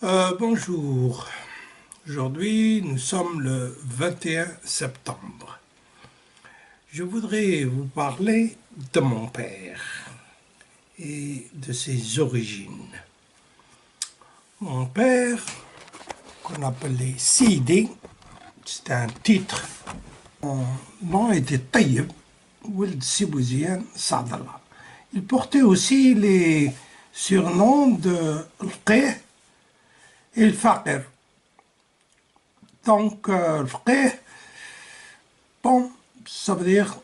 Bonjour. Aujourd'hui, nous sommes le 21 septembre. Je voudrais vous parler de mon père et de ses origines. Mon père, qu'on appelait Sidi, c'était un titre. Son nom était Tayyib Ould Sibouziane Saadallah. Il portait aussi les surnoms de L'Qih et le Faqir. Donc, L'Qih, bon, ça veut dire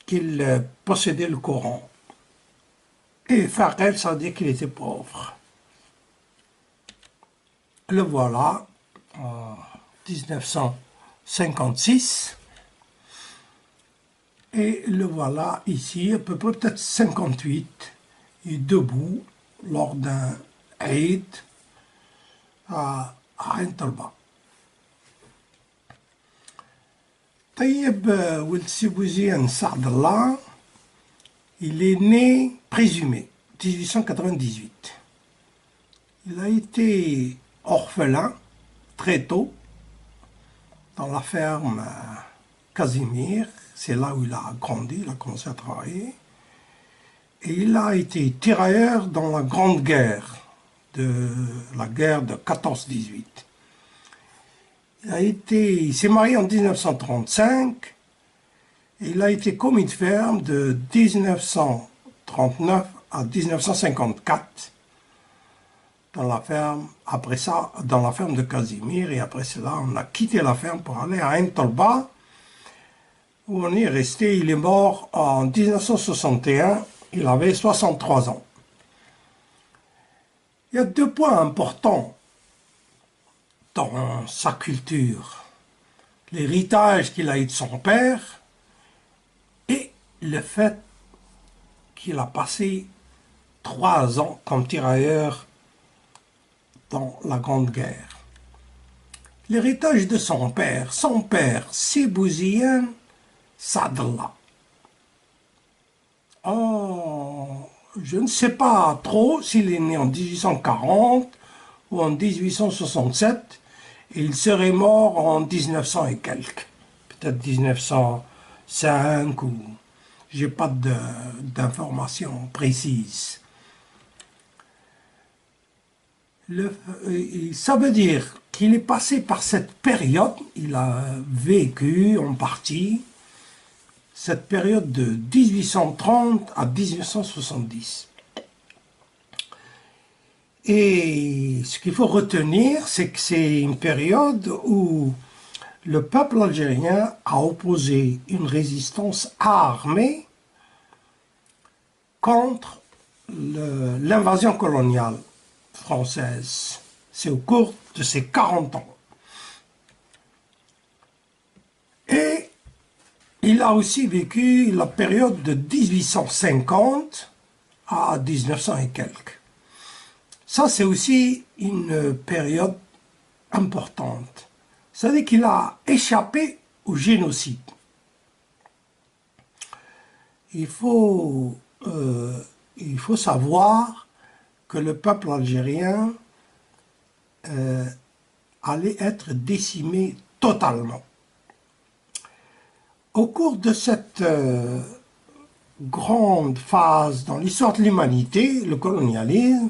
qu'il possédait le Coran. Et Faqir, ça veut dire qu'il était pauvre. Le voilà, en 1956. Et le voilà ici, à peu près peut-être 58, et debout lors d'un Eid à Ain Talba. Tayyib Ould Sibouziane Saadallah, il est né présumé 1898. Il a été orphelin très tôt dans la ferme Casimir. C'est là où il a grandi, il a commencé à travailler. Et il a été tirailleur dans la Grande Guerre, la guerre de 14-18. Il s'est marié en 1935 et il a été commis de ferme de 1939 à 1954 dans la ferme, après ça dans la ferme de Casimir, et après cela on a quitté la ferme pour aller à Ain Talba où on est resté. Il est mort en 1961, il avait 63 ans. Il y a deux points importants dans sa culture: l'héritage qu'il a eu de son père et le fait qu'il a passé 3 ans comme tirailleur dans la Grande Guerre. L'héritage de son père, Sibouziane Saadallah. Oh, je ne sais pas trop s'il est né en 1840 ou en 1867, et il serait mort en 1900 et quelques, peut-être 1905, ou j'ai pas d'informations précises. Ça veut dire qu'il est passé par cette période, il a vécu en partie cette période de 1830 à 1870. Et ce qu'il faut retenir, c'est que c'est une période où le peuple algérien a opposé une résistance armée contre l'invasion coloniale française. C'est au cours de ces 40 ans. Et il a aussi vécu la période de 1850 à 1900 et quelques. Ça, c'est aussi une période importante. C'est-à-dire qu'il a échappé au génocide. Il faut savoir que le peuple algérien allait être décimé totalement. Au cours de cette grande phase dans l'histoire de l'humanité, le colonialisme,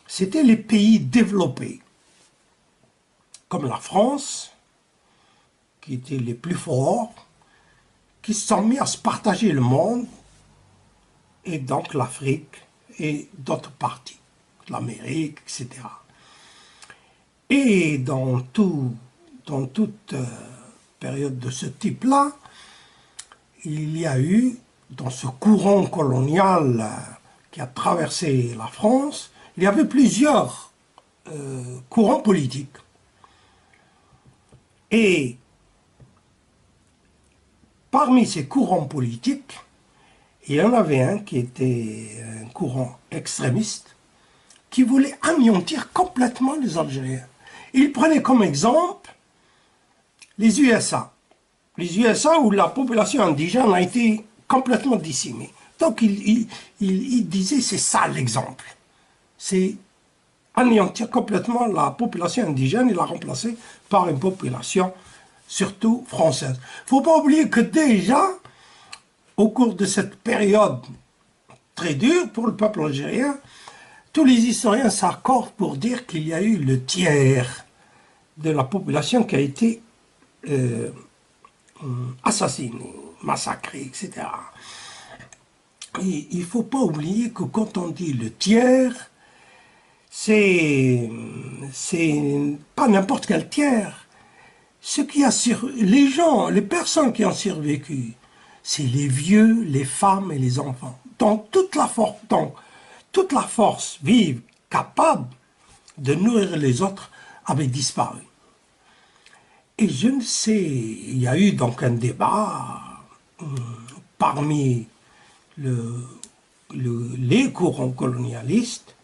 c'était les pays développés, comme la France, qui étaient les plus forts, qui se sont mis à se partager le monde, et donc l'Afrique et d'autres parties, l'Amérique, etc. Et dans toute période de ce type-là, il y a eu, dans ce courant colonial qui a traversé la France, il y avait plusieurs courants politiques. Et parmi ces courants politiques, il y en avait un qui était un courant extrémiste qui voulait anéantir complètement les Algériens. Il prenait comme exemple les USA. Les USA où la population indigène a été complètement décimée. Donc il disait c'est ça l'exemple. C'est anéantir complètement la population indigène et la remplacer par une population surtout française. Il ne faut pas oublier que déjà, au cours de cette période très dure pour le peuple algérien, tous les historiens s'accordent pour dire qu'il y a eu le tiers de la population qui a été euh, assassinée, massacrée, etc. Et il ne faut pas oublier que quand on dit le tiers, c'est pas n'importe quel tiers. Les gens, les personnes qui ont survécu, c'est les vieux, les femmes et les enfants. Donc toute la force vive, capable de nourrir les autres, avait disparu. Et je ne sais, il y a eu donc un débat parmi les courants colonialistes,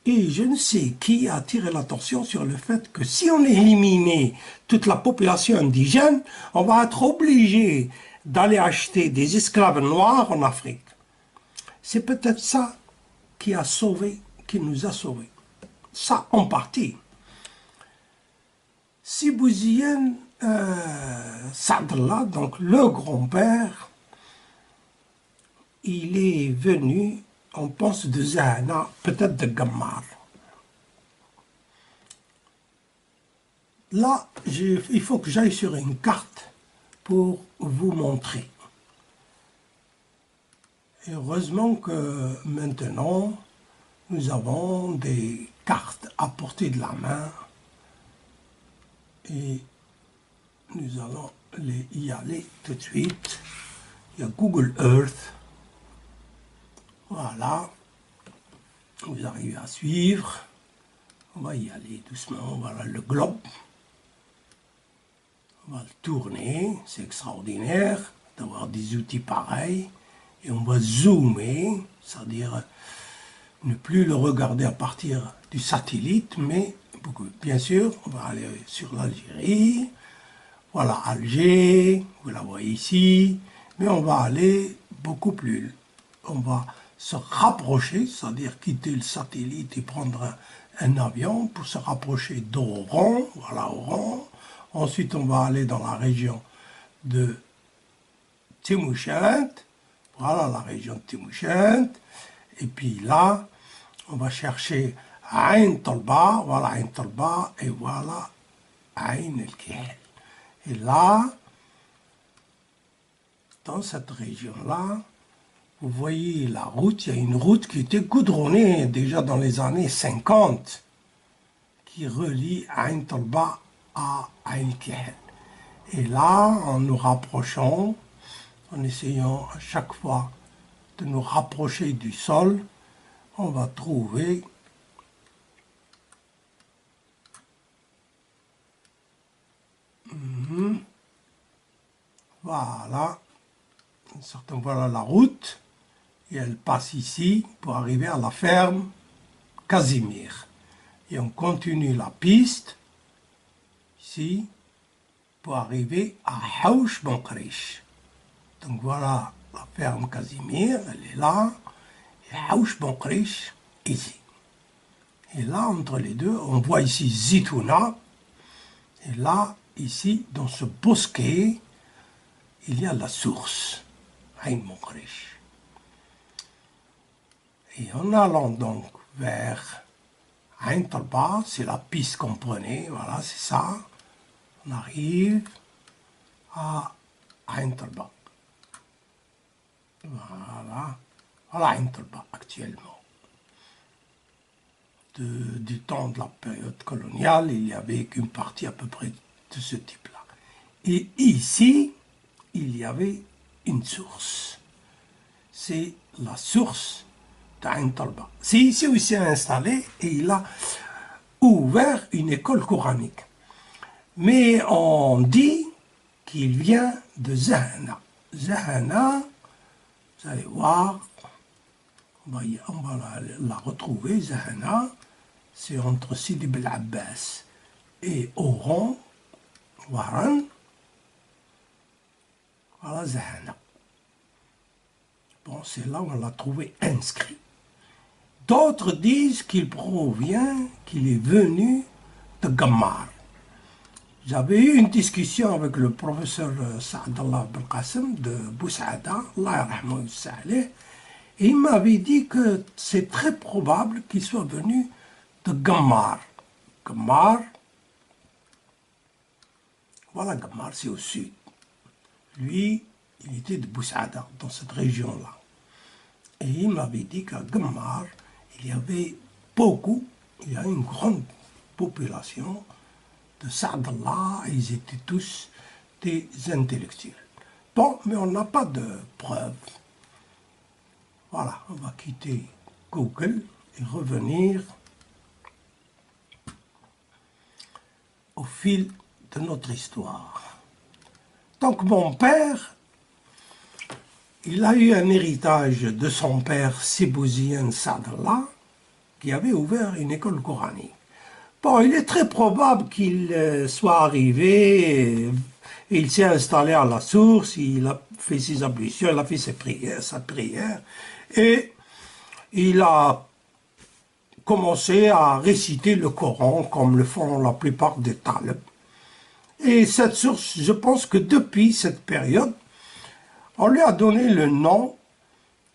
et je ne sais qui a attiré l'attention sur le fait que si on éliminait toute la population indigène, on va être obligé d'aller acheter des esclaves noirs en Afrique. C'est peut-être ça qui nous a sauvés. Ça, en partie. Sibouzienne Sadla, donc le grand-père, il est venu, on pense, de Zahana, peut-être de Gammar. Là, il faut que j'aille sur une carte pour vous montrer. Et heureusement que maintenant, nous avons des cartes à portée de la main et nous allons y aller tout de suite. Il y a Google Earth. Voilà. Vous arrivez à suivre. On va y aller doucement. Voilà le globe. On va le tourner. C'est extraordinaire d'avoir des outils pareils. Et on va zoomer, c'est-à-dire ne plus le regarder à partir du satellite, mais bien sûr, on va aller sur l'Algérie. Voilà Alger, vous la voyez ici, mais on va aller beaucoup plus. On va se rapprocher, c'est-à-dire quitter le satellite et prendre un avion pour se rapprocher d'Oran, voilà Oran. Ensuite, on va aller dans la région de Timouchent, voilà la région de Timouchent. Et puis là, on va chercher Ain Talba, voilà Ain Talba, et voilà Ain El-Kihel. Et là, dans cette région-là, vous voyez la route, il y a une route qui était goudronnée déjà dans les années 50, qui relie Ain Talba à Ain El-Kihel. Et là, en nous rapprochant, en essayant à chaque fois de nous rapprocher du sol, on va trouver voilà, voilà la route, et elle passe ici pour arriver à la ferme Casimir. Et on continue la piste, ici, pour arriver à Haouch Bonkrish. Donc voilà la ferme Casimir, elle est là, et Haouch Bonkrish, ici. Et là, entre les deux, on voit ici Zitouna, et là, ici, dans ce bosquet, il y a la source, Ain Bonkrish. Et en allant donc vers Ain Talba, c'est la piste qu'on prenait, voilà, c'est ça. On arrive à Ain Talba. Voilà, voilà Ain Talba actuellement. Du temps de la période coloniale, il n'y avait qu'une partie à peu près de ce type-là. Et ici, il y avait une source. C'est la source d'Ain Talba. C'est ici où il s'est installé et il a ouvert une école coranique. Mais on dit qu'il vient de Zahana. Zahana, vous allez voir, on va la retrouver, Zahana, c'est entre Sidi Bel Abbas et Oran, Waran. Voilà Zahana. Bon, c'est là où on l'a trouvé inscrit. D'autres disent qu'il provient, qu'il est venu de Gammar. J'avais eu une discussion avec le professeur Saadallah Belkacem de Boussaada, Allah yarhamou salih, et il m'avait dit que c'est très probable qu'il soit venu de Gammar. Gammar, voilà, Gammar, c'est au sud. Lui, il était de Boussaada, dans cette région-là. Et il m'avait dit qu'à Gammar, il y avait il y a une grande population de Saadallah, et ils étaient tous des intellectuels. Bon, mais on n'a pas de preuves. Voilà, on va quitter Google et revenir au fil de notre histoire. Donc mon père, il a eu un héritage de son père Sibouzian Saadallah, qui avait ouvert une école coranique. Bon, il est très probable qu'il soit arrivé, et il s'est installé à la source, il a fait ses ablutions, il a fait sa prière, et il a commencé à réciter le Coran comme le font la plupart des talibs. Et cette source, je pense que depuis cette période, on lui a donné le nom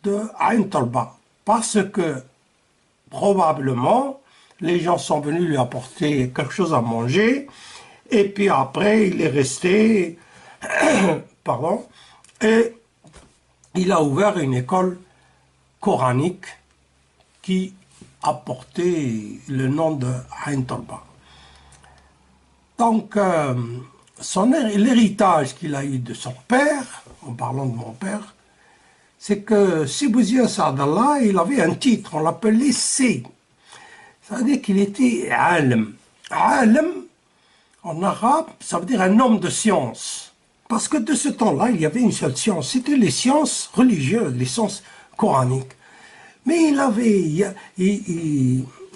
de Ain Talba, parce que probablement les gens sont venus lui apporter quelque chose à manger, et puis après il est resté, pardon, et il a ouvert une école coranique qui a porté le nom de Ain Talba. Donc, l'héritage qu'il a eu de son père, en parlant de mon père, c'est que Sibouzian Saadallah, il avait un titre, on l'appelait C. Ça veut dire qu'il était alim. Alim, en arabe, ça veut dire un homme de science. Parce que de ce temps-là, il y avait une seule science, c'était les sciences religieuses, les sciences coraniques. Mais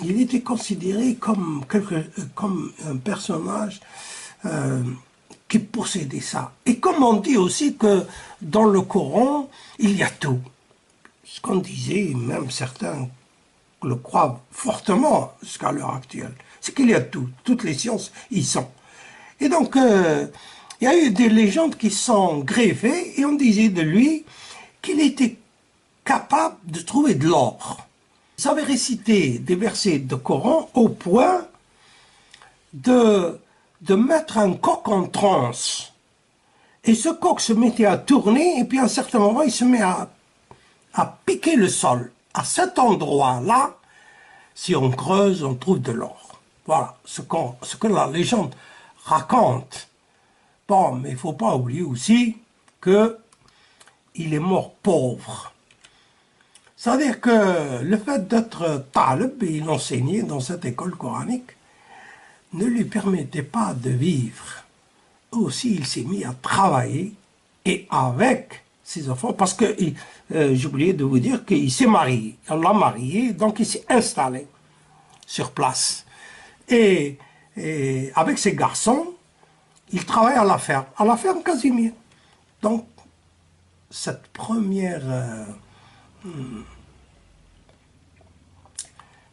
il était considéré comme un personnage qui possédait ça. Et comme on dit aussi que dans le Coran, il y a tout. Ce qu'on disait, même certains le croient fortement jusqu'à l'heure actuelle, c'est qu'il y a tout. Toutes les sciences y sont. Et donc, il y a eu des légendes qui sont greffées et on disait de lui qu'il était capable de trouver de l'or. Il savait réciter des versets de Coran au point de mettre un coq en transe. Et ce coq se mettait à tourner et puis à un certain moment, il se met à piquer le sol. À cet endroit-là, si on creuse, on trouve de l'or. Voilà ce que la légende raconte. Bon, mais il ne faut pas oublier aussi qu'il est mort pauvre. C'est-à-dire que le fait d'être talib, et il enseignait dans cette école coranique, ne lui permettait pas de vivre. Aussi, il s'est mis à travailler, et avec ses enfants, parce que, j'ai oublié de vous dire qu'il s'est marié. On l'a marié, donc il s'est installé sur place. Et avec ses garçons, il travaille à la ferme Casimir. Donc, cette première...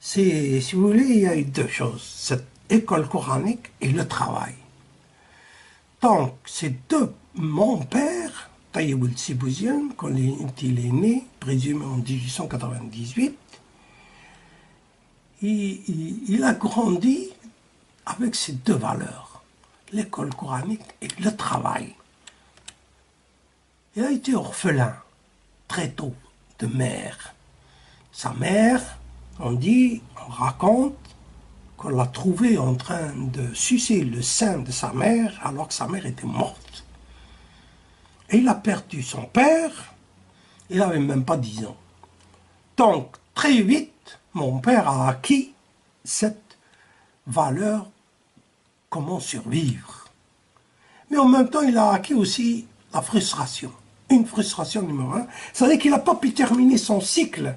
si vous voulez, il y a eu deux choses, cette école coranique et le travail. Donc, mon père, Taïeb el-Sibouzian, quand il est né, présumé en 1898, il a grandi avec ces deux valeurs, l'école coranique et le travail. Il a été orphelin très tôt de mère. Sa mère, on raconte qu'on l'a trouvé en train de sucer le sein de sa mère alors que sa mère était morte. Et il a perdu son père, il n'avait même pas 10 ans. Donc, très vite, mon père a acquis cette valeur, comment survivre. Mais en même temps, il a acquis aussi la frustration. Une frustration numéro 1, c'est-à-dire qu'il n'a pas pu terminer son cycle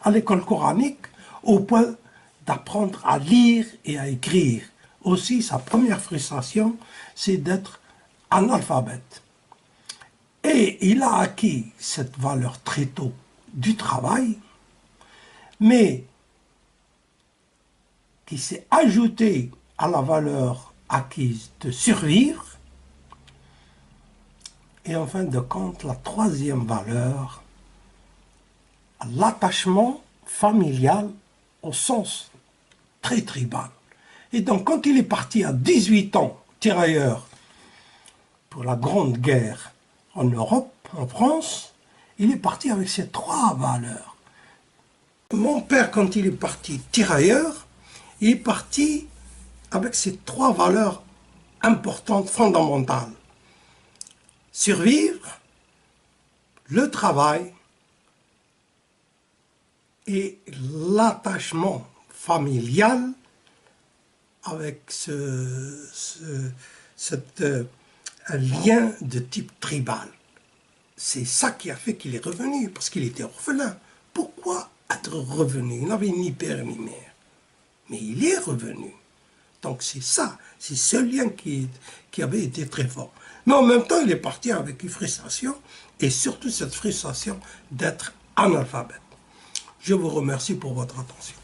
à l'école coranique au point d'apprendre à lire et à écrire. Aussi, sa première frustration, c'est d'être analphabète. Et il a acquis cette valeur très tôt du travail, mais qui s'est ajoutée à la valeur acquise de survivre. Et en fin de compte, la troisième valeur, l'attachement familial au sens très tribal. Et donc, quand il est parti à 18 ans, tirailleur, pour la Grande Guerre en Europe, en France, il est parti avec ces trois valeurs. Mon père, quand il est parti tirailleur, il est parti avec ces trois valeurs importantes, fondamentales. Survivre, le travail et l'attachement familial avec un lien de type tribal. C'est ça qui a fait qu'il est revenu, parce qu'il était orphelin. Pourquoi être revenu? Il n'avait ni père ni mère. Mais il est revenu. Donc c'est ça, c'est ce lien qui avait été très fort. Mais en même temps, il est parti avec une frustration, et surtout cette frustration d'être analphabète. Je vous remercie pour votre attention.